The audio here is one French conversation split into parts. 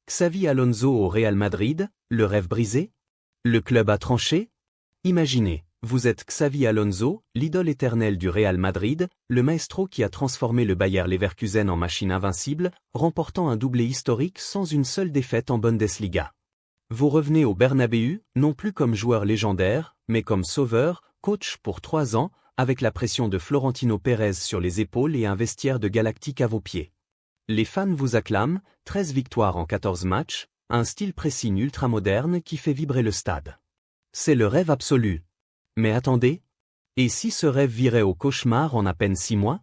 Xavi Alonso au Real Madrid, le rêve brisé? Le club a tranché? Imaginez, vous êtes Xavi Alonso, l'idole éternelle du Real Madrid, le maestro qui a transformé le Bayer Leverkusen en machine invincible, remportant un doublé historique sans une seule défaite en Bundesliga. Vous revenez au Bernabéu, non plus comme joueur légendaire, mais comme sauveur, coach pour 3 ans, avec la pression de Florentino Pérez sur les épaules et un vestiaire de galactique à vos pieds. Les fans vous acclament, 13 victoires en 14 matchs, un style pressing ultramoderne qui fait vibrer le stade. C'est le rêve absolu. Mais attendez, et si ce rêve virait au cauchemar en à peine 6 mois?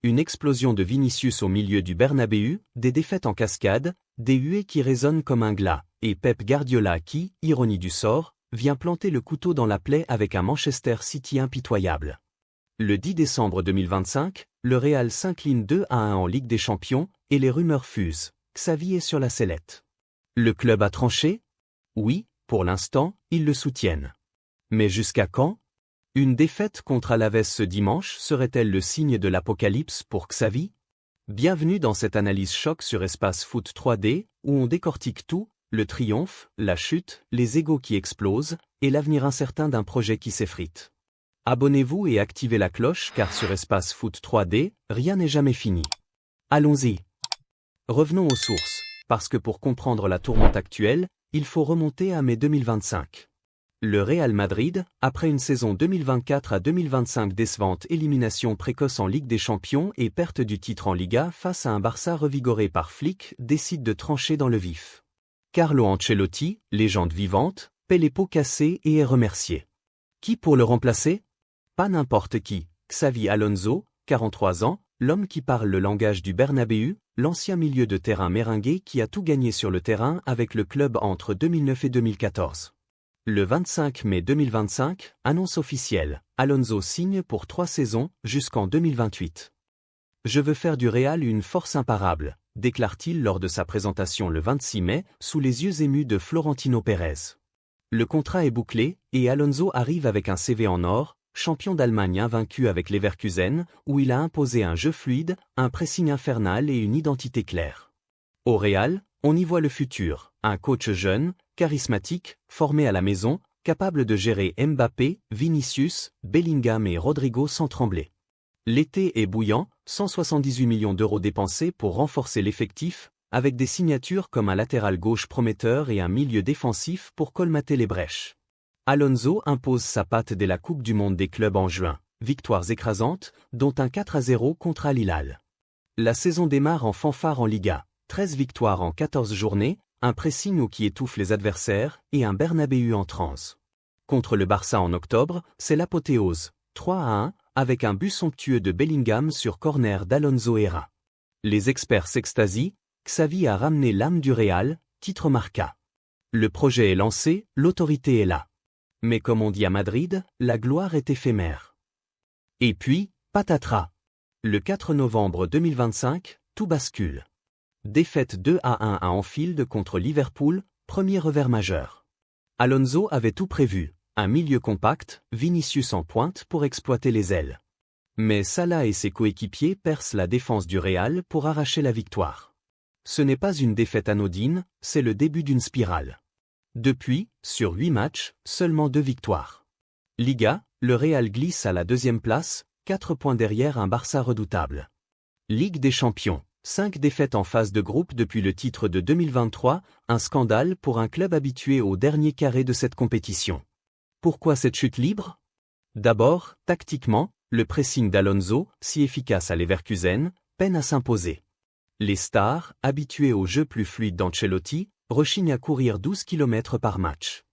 Une explosion de Vinicius au milieu du Bernabéu, des défaites en cascade, des huées qui résonnent comme un glas, et Pep Guardiola qui, ironie du sort, vient planter le couteau dans la plaie avec un Manchester City impitoyable. Le 10 décembre 2025, le Real s'incline 2-1 en Ligue des Champions, et les rumeurs fusent. Xavi est sur la sellette. Le club a tranché? Oui, pour l'instant, ils le soutiennent. Mais jusqu'à quand? Une défaite contre Alaves ce dimanche serait-elle le signe de l'apocalypse pour Xavi? Bienvenue dans cette analyse choc sur Espace Foot 3D, où on décortique tout, le triomphe, la chute, les égos qui explosent, et l'avenir incertain d'un projet qui s'effrite. Abonnez-vous et activez la cloche car sur Espace Foot 3D, rien n'est jamais fini. Allons-y. Revenons aux sources, parce que pour comprendre la tourmente actuelle, il faut remonter à mai 2025. Le Real Madrid, après une saison 2024 à 2025 décevante, élimination précoce en Ligue des Champions et perte du titre en Liga face à un Barça revigoré par Flick, décide de trancher dans le vif. Carlo Ancelotti, légende vivante, paie les pots cassés et est remercié. Qui pour le remplacer? Pas n'importe qui, Xavi Alonso, 43 ans, l'homme qui parle le langage du Bernabéu, l'ancien milieu de terrain méringué qui a tout gagné sur le terrain avec le club entre 2009 et 2014. Le 25 mai 2025, annonce officielle, Alonso signe pour 3 saisons, jusqu'en 2028. Je veux faire du Real une force imparable, déclare-t-il lors de sa présentation le 26 mai, sous les yeux émus de Florentino Pérez. Le contrat est bouclé, et Alonso arrive avec un CV en or, champion d'Allemagne invaincu avec Leverkusen, où il a imposé un jeu fluide, un pressing infernal et une identité claire. Au Real, on y voit le futur, un coach jeune, charismatique, formé à la maison, capable de gérer Mbappé, Vinicius, Bellingham et Rodrigo sans trembler. L'été est bouillant, 178 millions d'euros dépensés pour renforcer l'effectif, avec des signatures comme un latéral gauche prometteur et un milieu défensif pour colmater les brèches. Alonso impose sa patte dès la Coupe du Monde des clubs en juin, victoires écrasantes, dont un 4-0 contre Al Hilal. La saison démarre en fanfare en Liga, 13 victoires en 14 journées, un pressing qui étouffe les adversaires et un Bernabéu en transe. Contre le Barça en octobre, c'est l'apothéose, 3-1, avec un but somptueux de Bellingham sur corner d'Alonso Herrera. Les experts s'extasient, Xavi a ramené l'âme du Real, titre marqua. Le projet est lancé, l'autorité est là. Mais comme on dit à Madrid, la gloire est éphémère. Et puis, patatras. Le 4 novembre 2025, tout bascule. Défaite 2-1 à Anfield contre Liverpool, premier revers majeur. Alonso avait tout prévu, un milieu compact, Vinicius en pointe pour exploiter les ailes. Mais Salah et ses coéquipiers percent la défense du Real pour arracher la victoire. Ce n'est pas une défaite anodine, c'est le début d'une spirale. Depuis, sur 8 matchs, seulement 2 victoires. Liga, le Real glisse à la 2e place, 4 points derrière un Barça redoutable. Ligue des Champions, 5 défaites en phase de groupe depuis le titre de 2023, un scandale pour un club habitué au dernier carré de cette compétition. Pourquoi cette chute libre? D'abord, tactiquement, le pressing d'Alonso, si efficace à Leverkusen, peine à s'imposer. Les stars, habitués au jeu plus fluide d'Ancelotti, rechignent à courir 12 km par match.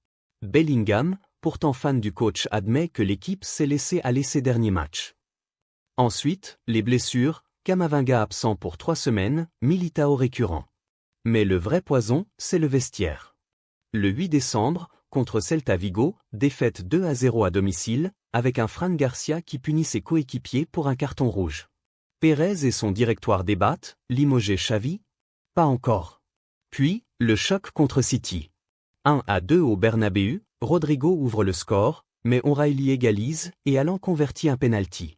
Bellingham, pourtant fan du coach, admet que l'équipe s'est laissée aller ces derniers matchs. Ensuite, les blessures, Camavinga absent pour 3 semaines, Militao récurrent. Mais le vrai poison, c'est le vestiaire. Le 8 décembre, contre Celta Vigo, défaite 2-0 à domicile, avec un Fran Garcia qui punit ses coéquipiers pour un carton rouge. Pérez et son directoire débattent, limoger Xavi? Pas encore. Puis, le choc contre City. 1-2 au Bernabéu, Rodrigo ouvre le score, mais O'Reilly égalise et Allan convertit un penalty.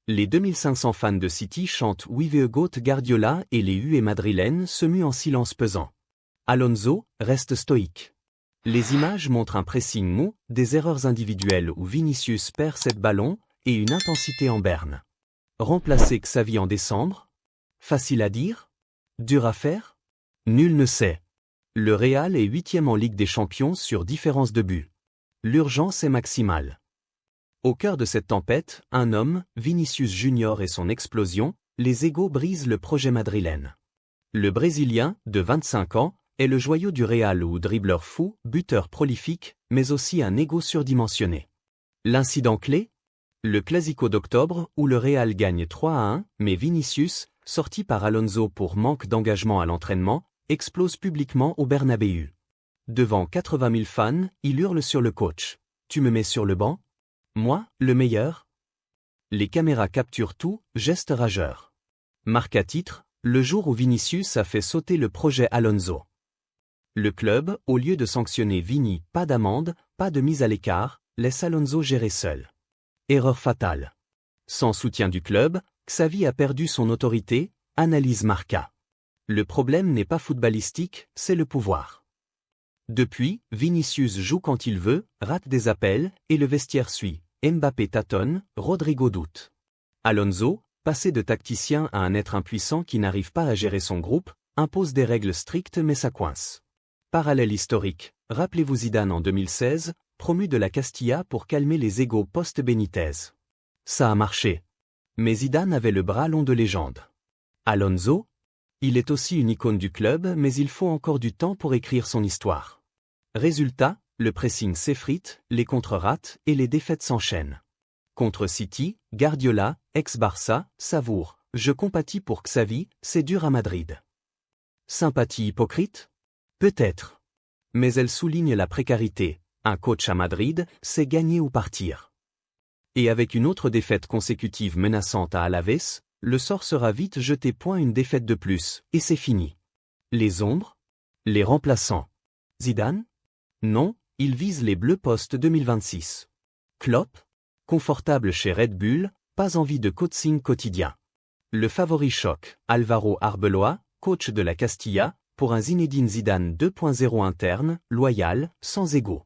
Les 2500 fans de City chantent We the Goat Guardiola et les huées madrilènes se muent en silence pesant. Alonso reste stoïque. Les images montrent un pressing mou, des erreurs individuelles où Vinicius perd 7 ballons et une intensité en berne. Remplacer Xavi en décembre? Facile à dire? Dur à faire? Nul ne sait. Le Real est 8e en Ligue des Champions sur différence de buts. L'urgence est maximale. Au cœur de cette tempête, un homme, Vinicius Junior et son explosion, les égos brisent le projet madrilène. Le Brésilien, de 25 ans, est le joyau du Real ou dribbleur fou, buteur prolifique, mais aussi un égo surdimensionné. L'incident clé? Le Clasico d'octobre où le Real gagne 3-1, mais Vinicius, sorti par Alonso pour manque d'engagement à l'entraînement, explose publiquement au Bernabéu. Devant 80 000 fans, il hurle sur le coach. « Tu me mets sur le banc? Moi, le meilleur ?» Les caméras capturent tout, geste rageur. Marque à titre, le jour où Vinicius a fait sauter le projet Alonso. Le club, au lieu de sanctionner Vini, pas d'amende, pas de mise à l'écart, laisse Alonso gérer seul. Erreur fatale. Sans soutien du club, Xavi a perdu son autorité, analyse Marca. Le problème n'est pas footballistique, c'est le pouvoir. Depuis, Vinicius joue quand il veut, rate des appels, et le vestiaire suit. Mbappé tâtonne, Rodrigo doute. Alonso, passé de tacticien à un être impuissant qui n'arrive pas à gérer son groupe, impose des règles strictes mais ça coince. Parallèle historique, rappelez-vous Zidane en 2016, promu de la Castilla pour calmer les égos post-Benitez. Ça a marché. Mais Zidane avait le bras long de légende. Alonso? Il est aussi une icône du club mais il faut encore du temps pour écrire son histoire. Résultat, le pressing s'effrite, les contre-rates et les défaites s'enchaînent. Contre City, Guardiola, ex-Barça, savoure. Je compatis pour Xavi, c'est dur à Madrid. Sympathie hypocrite? Peut-être. Mais elle souligne la précarité. Un coach à Madrid, c'est gagner ou partir. Et avec une autre défaite consécutive menaçante à Alaves, le sort sera vite jeté point une défaite de plus, et c'est fini. Les ombres? Les remplaçants. Zidane? Non, il vise les Bleus post-2026. Klopp? Confortable chez Red Bull, pas envie de coaching quotidien. Le favori choc, Álvaro Arbeloa, coach de la Castilla, pour un Zinedine Zidane 2.0 interne, loyal, sans ego.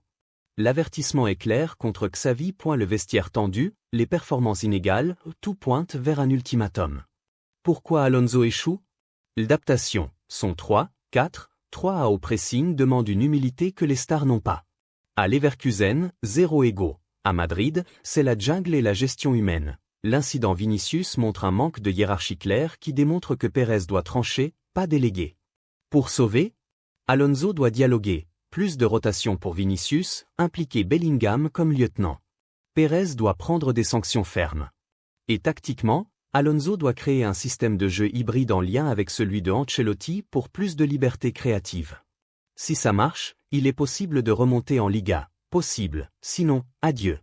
L'avertissement est clair contre Xavi. Le vestiaire tendu, les performances inégales, tout pointe vers un ultimatum. Pourquoi Alonso échoue? L'adaptation, son 3-4-3 au pressing demande une humilité que les stars n'ont pas. À Leverkusen, zéro ego. À Madrid, c'est la jungle et la gestion humaine. L'incident Vinicius montre un manque de hiérarchie claire qui démontre que Pérez doit trancher, pas déléguer. Pour sauver, Alonso doit dialoguer. Plus de rotation pour Vinicius, impliquer Bellingham comme lieutenant. Pérez doit prendre des sanctions fermes. Et tactiquement, Alonso doit créer un système de jeu hybride en lien avec celui de Ancelotti pour plus de liberté créative. Si ça marche, il est possible de remonter en Liga. Possible, sinon, adieu.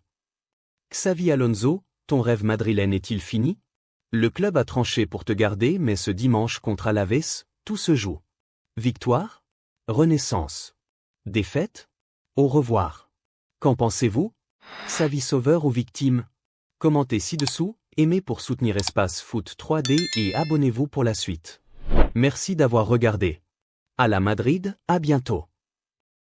Xavi Alonso, ton rêve madrilène est-il fini? Le club a tranché pour te garder mais ce dimanche contre Alaves, tout se joue. Victoire? Renaissance? Défaite? Au revoir. Qu'en pensez-vous? Xavi sauveur ou victime? Commentez ci-dessous, aimez pour soutenir Espace Foot 3D et abonnez-vous pour la suite. Merci d'avoir regardé. À la Madrid, à bientôt.